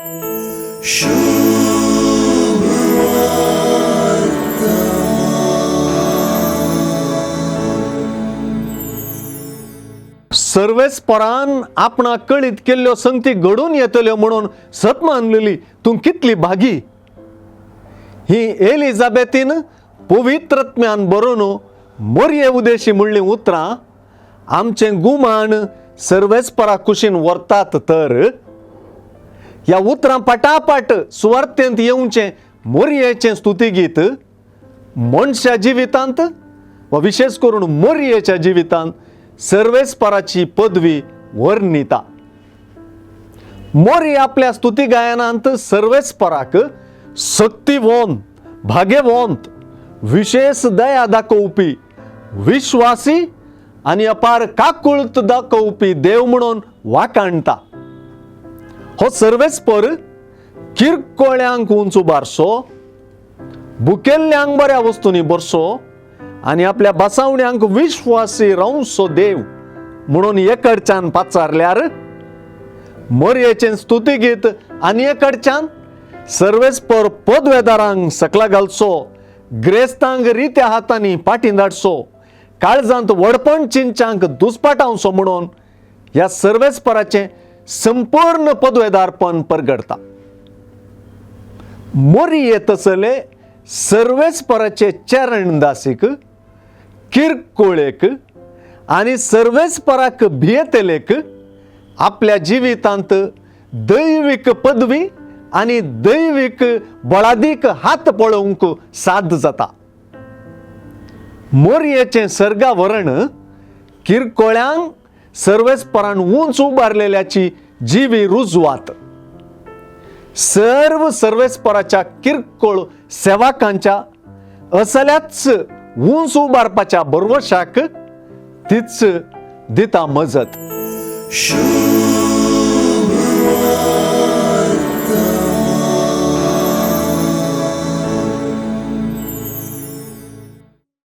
सर्वेच परान आपणा कळीत केल्ल्यो संगती घडून येतल्यो म्हणून सत मानलेली तू कितली भागी. ही एलिझाबेथीन पवित्रत्म्यान बरोवन मोरये उदेशी म्हणली उतरां आमचे गुमान सर्वेच परा कुशीन व्हरतात. तर ह्या उतरां पटापट सुवार्थेंत येवचें मोरयेचें स्तुतिगीत मनशा जिवितांत वा विशेष करून मोरयेच्या जिवितांत सर्वेस्पराची पदवी वर्णिता. मोरये आपल्या स्तुती गायनांत सर्वेस्पराक शक्तिवंत, भाग्यवंत, विशेष दया दाखोवपी, विश्वासी आनी अपार काकुळत दाखोवपी देव म्हणून वाखाणटा. हो सर्वेस्पर किरकोळ्यांक उंच उबारसो, भुकेल्ल्यांक बऱ्या वस्तूंनी बरसो आनी आपल्या बसावण्यांक विश्वासी रावसो देव म्हणून एकडच्यान पाचारल्यार मोरयेचें स्तुतिगीत आनी एकडच्यान सर्वेस्पर पदवेदारांक सकला घालचो, ग्रेस्तांक रित्या हातांनी पाटी धाडचो, काळजांत वडपण चिंचांक दुस्पाटावचो म्हणून ह्या सर्वेस्पराचें संपूर्ण पदवेदारपण परगडता. मोरये तसले सर्वेस्पराचे चरण दासीक, किरकोळेक आनी सर्वेस्पराक भियेतलेक आपल्या जिवितांत दैविक पदवी आनी दैविक बळादीक हात पळोवंक साध्य जाता. मोरयेचें सर्गावरण किरकोळ्यांक सर्वेस्परान उंच उबारलेल्याची जिवी रुजवात. सर्व सर्वेस्पराच्या किरकोळ सेवकांच्या असल्याच उंच उबारपाच्या बरवशाक तीच दिता मजत.